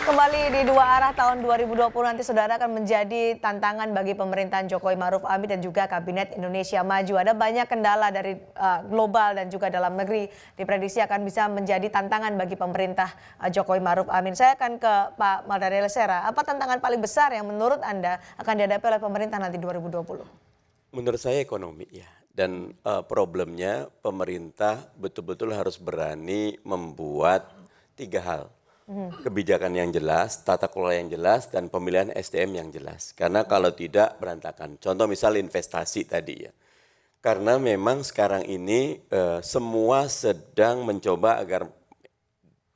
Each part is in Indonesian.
Kembali di dua arah tahun 2020 nanti saudara akan menjadi tantangan bagi pemerintahan Jokowi Maruf Amin dan juga Kabinet Indonesia Maju. Ada banyak kendala dari global dan juga dalam negeri diprediksi akan bisa menjadi tantangan bagi pemerintah Jokowi Maruf Amin. Saya akan ke Pak Mardhani Alisera. Apa tantangan paling besar yang menurut Anda akan dihadapi oleh pemerintah nanti 2020? Menurut saya ekonomi ya. Dan problemnya pemerintah betul-betul harus berani membuat 3 hal. Kebijakan yang jelas, tata kelola yang jelas, dan pemilihan SDM yang jelas. Karena kalau tidak berantakan. Contoh misal investasi tadi ya. Karena memang sekarang ini semua sedang mencoba agar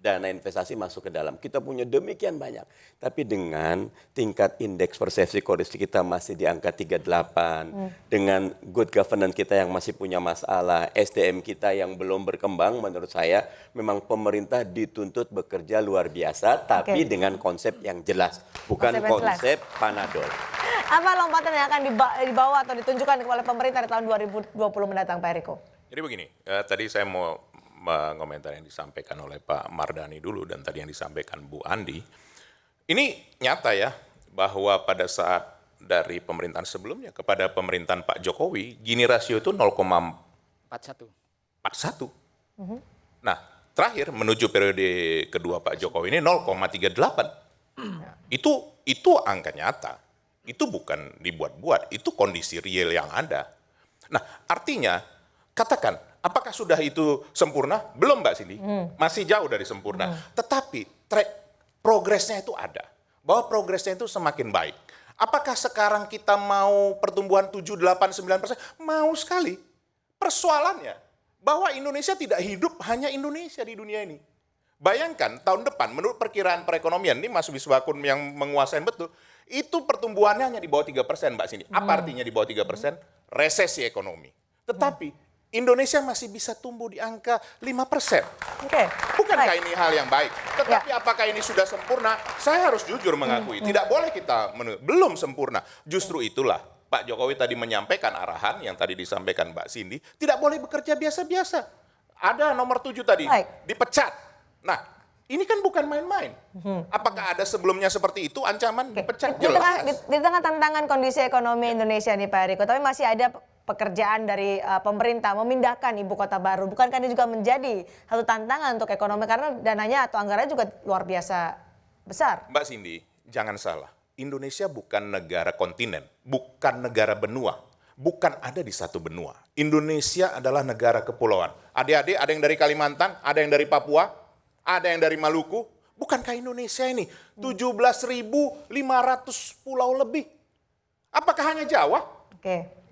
dana investasi masuk ke dalam. Kita punya demikian banyak. Tapi dengan tingkat indeks persepsi korupsi kita masih di angka 38, dengan good governance kita yang masih punya masalah, SDM kita yang belum berkembang, menurut saya memang pemerintah dituntut bekerja luar biasa, tapi dengan konsep yang jelas, bukan konsep panadol. Apa lompatan yang akan dibawa atau ditunjukkan oleh pemerintah di tahun 2020 mendatang, Pak Eriko? Jadi begini, tadi saya mau mengomentari yang disampaikan oleh Pak Mardhani dulu dan tadi yang disampaikan Bu Andi. Ini nyata ya bahwa pada saat dari pemerintahan sebelumnya kepada pemerintahan Pak Jokowi, Gini rasio itu 0,41. Nah, terakhir menuju periode kedua Pak Jokowi ini 0,38. Itu angka nyata. Itu bukan dibuat-buat, itu kondisi real yang ada. Nah, artinya katakan, apakah sudah itu sempurna? Belum Mbak Cindy, masih jauh dari sempurna. Tetapi progresnya itu ada, bahwa progresnya itu semakin baik. Apakah sekarang kita mau pertumbuhan 7, 8, 9%? Mau sekali. Persoalannya, bahwa Indonesia tidak hidup hanya Indonesia di dunia ini. Bayangkan tahun depan menurut perkiraan perekonomian, ini Mas Wiswakun yang menguasai betul, itu pertumbuhannya hanya di bawah 3% Mbak Cindy. Apa artinya di bawah 3%? Resesi ekonomi. Tetapi Indonesia masih bisa tumbuh di angka 5%. Bukankah ini hal yang baik? Tetapi apakah ini sudah sempurna? Saya harus jujur mengakui, tidak boleh kita belum sempurna. Justru itulah Pak Jokowi tadi menyampaikan arahan yang tadi disampaikan Mbak Cindy, tidak boleh bekerja biasa-biasa. Ada nomor 7 tadi, dipecat. Nah, ini kan bukan main-main. Apakah ada sebelumnya seperti itu ancaman dipecat? Jelas. Di tengah tantangan kondisi ekonomi Indonesia nih Pak Eriko, tapi masih ada pekerjaan dari pemerintah memindahkan ibu kota baru. Bukankah ini juga menjadi satu tantangan untuk ekonomi karena dananya atau anggarannya juga luar biasa besar? Mbak Cindy, jangan salah. Indonesia bukan negara kontinen, bukan negara benua, bukan ada di satu benua. Indonesia adalah negara kepulauan. Adik-adik, ada yang dari Kalimantan, ada yang dari Papua, ada yang dari Maluku. Bukankah Indonesia ini 17.500 pulau lebih? Apakah hanya Jawa?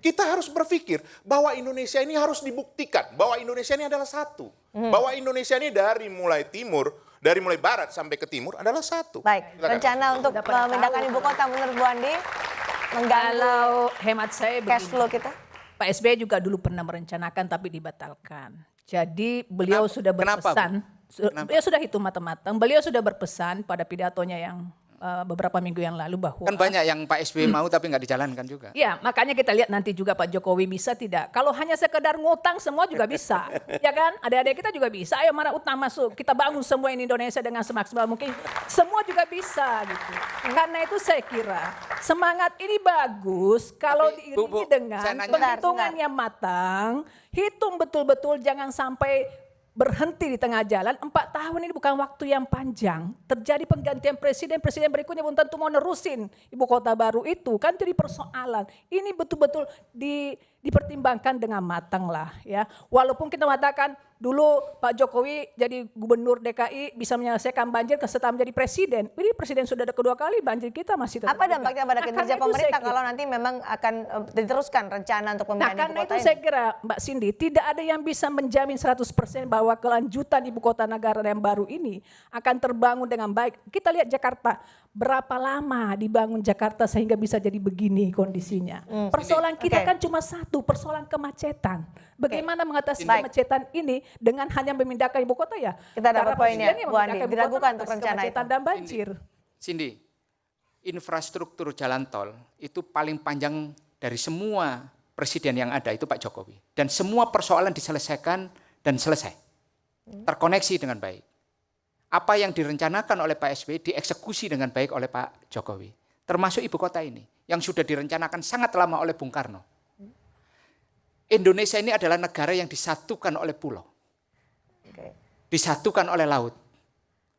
Kita harus berpikir bahwa Indonesia ini harus dibuktikan bahwa Indonesia ini adalah satu. Bahwa Indonesia ini dari mulai timur, dari mulai barat sampai ke timur adalah satu. Baik, rencana untuk memindahkan ibu kota menurut Bu Andi mengganggu hemat saya cash flow kita? Pak SBY juga dulu pernah merencanakan tapi dibatalkan. Jadi beliau sudah berpesan, beliau sudah hitung matang-matang, beliau sudah berpesan pada pidatonya yang beberapa minggu yang lalu bahwa kan banyak yang Pak SBY mau tapi nggak dijalankan juga. Ya, makanya kita lihat nanti juga Pak Jokowi bisa tidak. Kalau hanya sekedar ngutang semua juga bisa. Ya kan? Adik-adik kita juga bisa. Ayo mana utang masuk. Kita bangun semua ini Indonesia dengan semaksimal mungkin. Semua juga bisa gitu. Karena itu saya kira semangat ini bagus kalau diiringi dengan perhitungan yang matang. Hitung betul-betul jangan sampai berhenti di tengah jalan. 4 tahun ini bukan waktu yang panjang. Terjadi penggantian presiden berikutnya belum tentu mau nerusin ibu kota baru itu. Kan jadi persoalan. Ini betul-betul dipertimbangkan dengan matang lah ya. Walaupun kita mengatakan dulu Pak Jokowi jadi gubernur DKI bisa menyelesaikan banjir setelah menjadi presiden. Ini presiden sudah ada kedua kali banjir kita masih tetap. Apa dampaknya pada kinerja pemerintah kalau nanti memang akan diteruskan rencana untuk pemindahan ibu kota ini? Karena itu saya kira Mbak Cindy tidak ada yang bisa menjamin 100% bahwa kelanjutan ibu kota negara yang baru ini akan terbangun dengan baik. Kita lihat Jakarta, berapa lama dibangun Jakarta sehingga bisa jadi begini kondisinya. Persoalan kita kan cuma satu, persoalan kemacetan. Bagaimana mengatasi kemacetan ini dengan hanya memindahkan ibu kota ya? Kita dapat poinnya, Bu Andi. Diragukan untuk rencana itu. Dan banjir. Cindy, infrastruktur jalan tol itu paling panjang dari semua presiden yang ada itu Pak Jokowi. Dan semua persoalan diselesaikan dan selesai. Terkoneksi dengan baik. apa yang direncanakan oleh Pak SBY dieksekusi dengan baik oleh Pak Jokowi. Termasuk ibu kota ini, yang sudah direncanakan sangat lama oleh Bung Karno. Indonesia ini adalah negara yang disatukan oleh pulau. Disatukan oleh laut.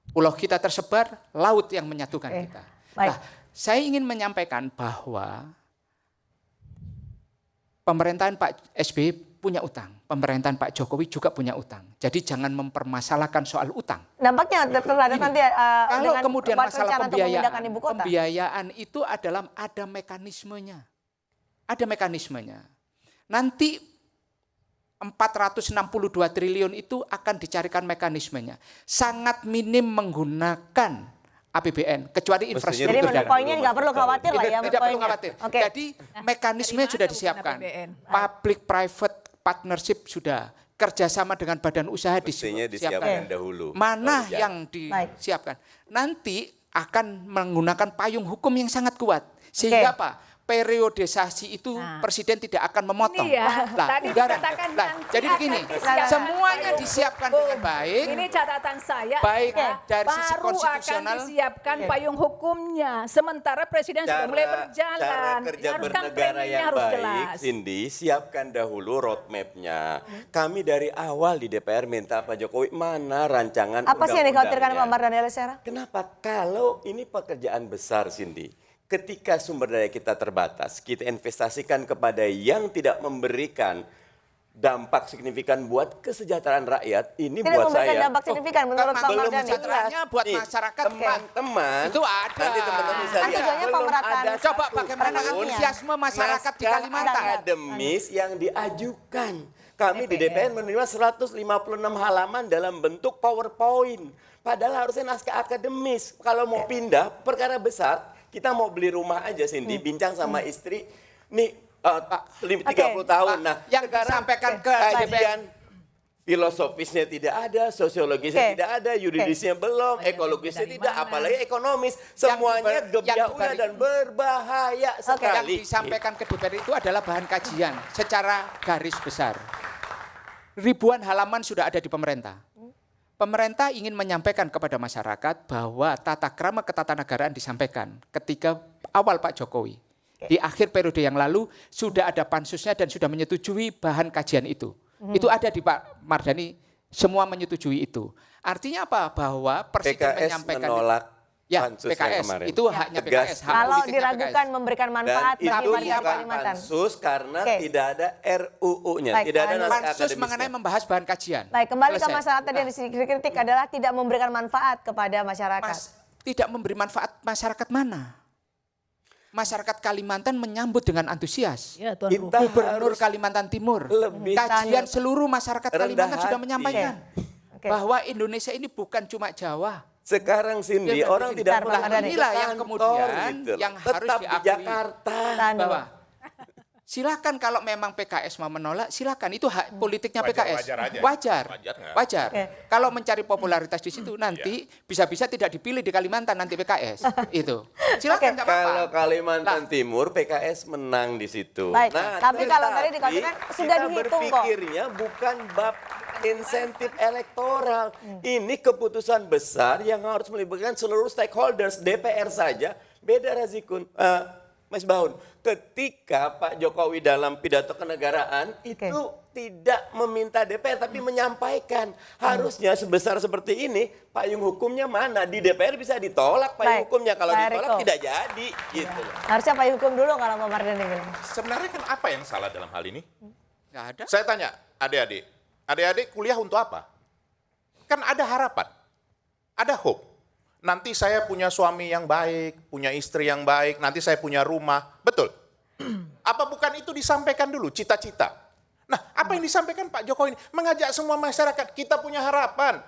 Pulau kita tersebar, laut yang menyatukan kita. Baik. Nah, saya ingin menyampaikan bahwa pemerintahan Pak SBY punya utang, pemerintahan Pak Jokowi juga punya utang. Jadi jangan mempermasalahkan soal utang. Dampaknya terhadap nanti Kalau dengan kemudian masalah rencana untuk memindahkan ibu kota. pembiayaan itu adalah ada mekanismenya. Ada mekanismenya. Nanti 462 triliun itu akan dicarikan mekanismenya. Sangat minim menggunakan APBN, kecuali infrastruktur. Jadi menurut poinnya nggak perlu khawatir lah ya. Tidak perlu poinnya. khawatir. Oke. Jadi mekanismenya Dari sudah mana disiapkan. APBN? Public-private partnership sudah. Kerjasama dengan badan usaha Mestinya disiapkan dahulu. Mana baru jalan. yang disiapkan? Nanti akan menggunakan payung hukum yang sangat kuat. Sehingga apa? Periodisasi itu presiden tidak akan memotong. Ini ya, Lah, tadi anggaran. dikatakan Lah, nanti jadi akan begini, disiapkan. semuanya disiapkan dengan baik. Ini catatan saya. Baik ya, dari sisi baru konstitusional. akan disiapkan payung hukumnya. Sementara presiden sudah mulai berjalan. Cara kerja Harus kan bernegara framingnya yang harus baik, jelas. Cindy, siapkan dahulu roadmap-nya. Kami dari awal di DPR minta Pak Jokowi mana rancangan Apa sih yang dikhawatirkan Pak undang-undangnya. Mardhani Alisera? Kenapa? Kalau ini pekerjaan besar, Cindy. Ketika sumber daya kita terbatas, kita investasikan kepada yang tidak memberikan dampak signifikan buat kesejahteraan rakyat. Ini Tidak buat memberikan saya. dampak signifikan menurut Pak belum Mardhani. sejahteraannya buat Nih, masyarakat. teman-teman Itu ada. nanti teman-teman bisa Kan lihat tujuannya belum pemerataan. ada Coba satu bagaimana pun antusiasme masyarakat di naskah Kalimantan. akademis yang diajukan. Kami di DPR menerima 156 halaman dalam bentuk PowerPoint. Padahal harusnya naskah akademis. Kalau mau pindah perkara besar, kita mau beli rumah aja, Cindy, bincang sama istri. Nih 30 tahun. Pak, Nah, yang sekarang disampaikan ke kajian filosofisnya tidak ada, sosiologisnya Oke. tidak ada, yuridisnya belum, ekologisnya dari tidak, mana? apalagi ekonomis. Semuanya yang gebyaunya dan berbahaya Yang sekali. disampaikan ke DPR itu adalah bahan kajian secara garis besar. Ribuan halaman sudah ada di pemerintah. Pemerintah ingin menyampaikan kepada masyarakat bahwa tata krama ketatanegaraan disampaikan ketika awal Pak Jokowi. Di akhir periode yang lalu sudah ada pansusnya dan sudah menyetujui bahan kajian itu. Itu ada di Pak Mardhani, semua menyetujui itu. Artinya apa? Bahwa presiden PKS menyampaikan menolak ya, pansus yang PKS kemarin. itu haknya Tegas. PKS. hak Kalau politiknya diragukan PKS. memberikan Dan manfaat itu bagi warga bukan Kalimantan. pansus karena Oke. tidak ada RUU-nya, Baik, tidak ada Pak Anies. naskah Pansus akademisnya. mengenai membahas bahan kajian. Baik, kembali ke Selesai. masalah tadi yang dikritik adalah tidak memberikan manfaat kepada masyarakat. Tidak memberi manfaat masyarakat mana? Masyarakat Kalimantan menyambut dengan antusias. Ya, Tuan Ru. Kita Gubernur harus Kalimantan Timur, lebih kajian seluruh masyarakat rendah Kalimantan sudah hati. menyampaikan Oke. bahwa Indonesia ini bukan cuma Jawa. sekarang, Cindy, Ya, orang begini. tidak Bentar, perlu Pak Mardhani. Inilah yang ke kantor kemudian gitu loh. yang harus tetap di diakui. Jakarta. Tahan dulu. Bahwa silakan kalau memang PKS mau menolak, silakan itu hak politiknya Wajar, PKS. wajar aja. Wajar. Wajar nggak? Wajar. Oke. Kalau mencari popularitas di situ nanti bisa-bisa tidak dipilih di Kalimantan nanti PKS. Itu. Silakan nggak apa-apa. Kalau Kalimantan Timur PKS menang di situ. Baik, tapi kalau tadi tetapi dikatakan sudah kita dihitung kok. berpikirnya bukan bab insentif elektoral. Ini keputusan besar yang harus melibatkan seluruh stakeholders. DPR saja beda, Razikun. Mas Baun, ketika Pak Jokowi dalam pidato kenegaraan itu tidak meminta DPR tapi menyampaikan harusnya sebesar seperti ini payung hukumnya mana, di DPR bisa ditolak Baik, payung hukumnya, kalau Pak ditolak Eriko. tidak jadi gitu. Harusnya payung hukum dulu kalau Pak Mardhani bilang. Sebenarnya kan apa yang salah dalam hal ini? Nggak ada. Saya tanya, adik-adik kuliah untuk apa? Kan ada harapan, ada hope. Nanti saya punya suami yang baik, punya istri yang baik, nanti saya punya rumah. Betul? Apa bukan itu disampaikan dulu, cita-cita? Nah, apa yang disampaikan Pak Jokowi ini? Mengajak semua masyarakat, kita punya harapan.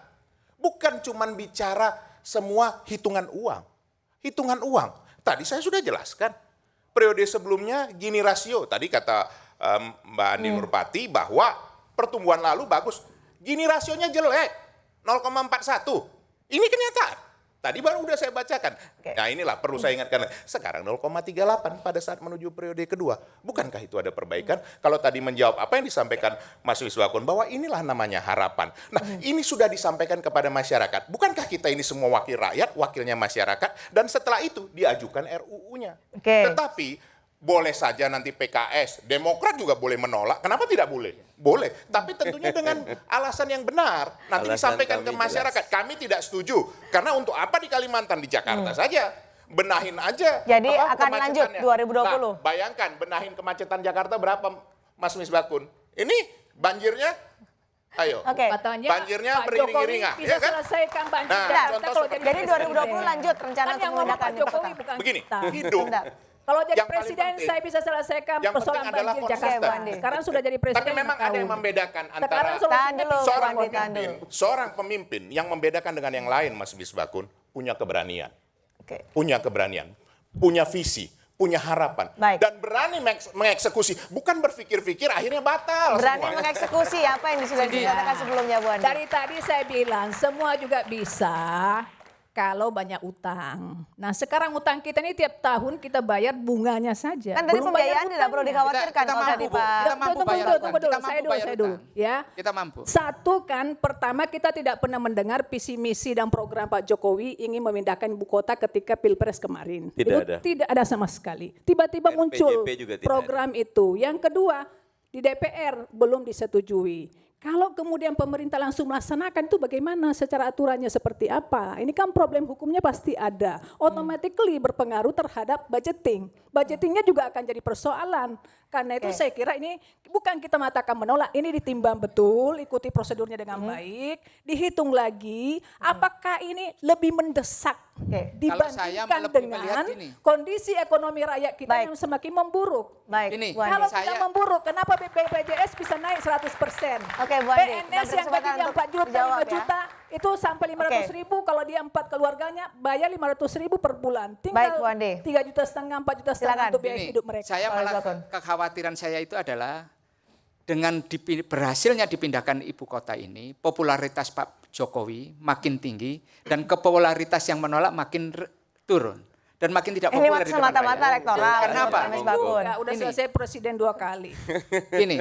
Bukan cuman bicara semua hitungan uang. Hitungan uang. Tadi saya sudah jelaskan. Periode sebelumnya gini rasio. Tadi kata Mbak Andi Nurpati bahwa pertumbuhan lalu bagus. Gini rasionya jelek, 0,41. Ini kenyataan. Tadi baru udah saya bacakan. Oke. Nah inilah perlu saya ingatkan. Sekarang 0,38 pada saat menuju periode kedua. Bukankah itu ada perbaikan? Kalau tadi menjawab apa yang disampaikan Mas Wiswakun, bahwa inilah namanya harapan. Nah ini sudah disampaikan kepada masyarakat. Bukankah kita ini semua wakil rakyat, wakilnya masyarakat, dan setelah itu diajukan RUU-nya. Oke. Tetapi boleh saja nanti PKS, Demokrat juga boleh menolak. Kenapa tidak boleh? Boleh, tapi tentunya dengan alasan yang benar. Nanti Alasan disampaikan ke kami masyarakat. Kami tidak setuju. Karena untuk apa di Kalimantan, di Jakarta saja? Benahin aja. Jadi apa, akan lanjut kemacetannya. 2020. Nah, bayangkan benahin kemacetan Jakarta berapa, Mas Misbakun? Ini banjirnya, ayo. Oke. Katanya Banjirnya Pak Jokowi beriring-iringan, bisa ya kan? selesaikan banjir Nah, Jakarta contoh kalau seperti Jadi presiden. 2020 lanjut rencana Kan untuk yang ngomong memindahkan Pak ibu Jokowi kota. bukan Begini, kita. hidup. Sebentar. Kalau jadi Yang paling presiden penting- saya bisa selesaikan yang persoalan penting adalah banjir konsisten. Jakarta. Oke, Bu Andi. Sekarang sudah jadi presiden. Tapi memang ada yang tahu. membedakan Sekarang antara Tahan solusinya dulu, bisa. seorang Bu Andi, tahan pemimpin, dulu. seorang pemimpin yang membedakan dengan yang lain, Mas Bisbakun, punya keberanian, Oke. punya keberanian, punya visi, punya harapan, Baik. dan berani mengeksekusi, bukan berpikir-pikir akhirnya batal Berani semua. mengeksekusi apa yang sudah dikatakan sebelumnya, Bu Andi. Dari tadi saya bilang semua juga bisa kalau banyak utang. Nah sekarang utang kita ini tiap tahun kita bayar bunganya saja. Kan tadi Belum bayar pembiayaan tidak perlu utangnya. dikhawatirkan Kita kalau mampu, tadi Bu. Pak. Kita mampu Tunggu bayar dulu, utang. tunggu dulu. Kita mampu bayar Saya dulu. utang. Ya. Kita mampu. Satu kan, pertama kita tidak pernah mendengar visi misi dan program Pak Jokowi ingin memindahkan ibu kota ketika Pilpres kemarin. Tidak Itu ada. Tidak ada sama sekali. Tiba-tiba muncul RPJP juga tidak program itu. Yang kedua, di DPR belum disetujui. Kalau kemudian pemerintah langsung melaksanakan itu bagaimana secara aturannya seperti apa? Ini kan problem hukumnya pasti ada. Automatically berpengaruh terhadap budgeting. Budgetingnya juga akan jadi persoalan. Karena itu Oke. saya kira ini bukan kita mengatakan menolak, ini ditimbang betul, ikuti prosedurnya dengan baik, dihitung lagi apakah ini lebih mendesak Oke. Kalau saya dibandingkan lebih melihat dengan gini. kondisi ekonomi rakyat kita Baik. yang semakin memburuk. Baik, Ini, Bu Andi. Kalau saya- tidak memburuk, kenapa BPJS bisa naik 100%? Oke, Bu Andi. PNS Kita beri yang kesempatan tadinya untuk 4 juta, dijawab 5 ya. juta, itu sampai 500.000, kalau dia 4 keluarganya bayar 500.000 per bulan. Baik, Bu Andi. 3,5 juta, 4 juta setengah Silakan. untuk biaya Ini, hidup mereka. saya Pak malah Wiswakun. kekhawatiran saya itu adalah dengan berhasilnya dipindahkan ibu kota ini, popularitas Pak Jokowi makin tinggi dan kepopularitas yang menolak makin turun dan makin tidak Ini populer di depan semata-mata rakyat. elektoral. Kenapa? Mas Bakun. Enggak, udah Ini. selesai presiden 2 kali. Gini,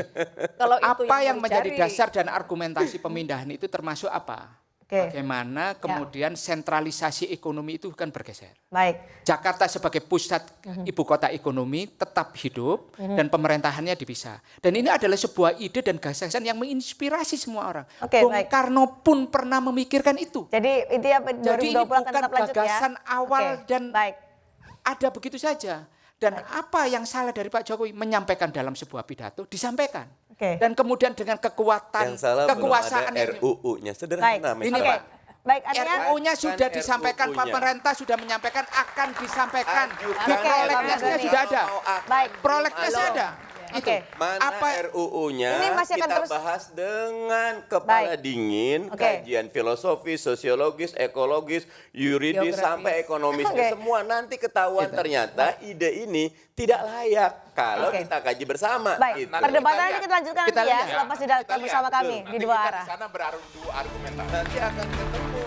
Kalau itu apa yang mau menjadi dicari. dasar dan argumentasi pemindahan itu termasuk apa? Oke. Bagaimana kemudian sentralisasi ekonomi itu kan bergeser. Baik. Jakarta sebagai pusat ibu kota ekonomi tetap hidup dan pemerintahannya dipisah. Dan ini adalah sebuah ide dan gagasan yang menginspirasi semua orang. Oke, Bung baik. Karno pun pernah memikirkan itu. Jadi intinya Jadi ini 2020 akan bukan tetap lanjut ya. gagasan awal Oke, dan baik. ada begitu saja. Dan apa yang salah dari Pak Jokowi menyampaikan dalam sebuah pidato disampaikan. Oke. Dan kemudian dengan kekuatan, Yang salah belum kekuasaan ada yang RUU-nya. Baik. Sederhana. Ini, Mas. Pak. Baik, artinya RUU-nya sudah Kan disampaikan, RUU-nya. pemerintah sudah menyampaikan akan disampaikan. Ajukan Oke, Prolegnasnya Bang Doni. sudah ada. Baik. Prolegnasnya ada. Oke. Itu. Mana Apa RUU-nya Ini masih akan kita terus- bahas dengan kepala Baik. dingin, Oke. kajian filosofis, sosiologis, ekologis, yuridis, Geografis. sampai Oke. ekonomisnya semua. Nanti ketahuan ternyata ide ini tidak layak kalau Oke. kita kaji bersama. Baik, Gitu. perdebatan Kita nanti kita lanjutkan Kita nanti ya lihat. selepas tidak Kita bersama lihat. kami Nanti di dua kita arah. di sana beradu argumentasi. Nanti akan ketemu.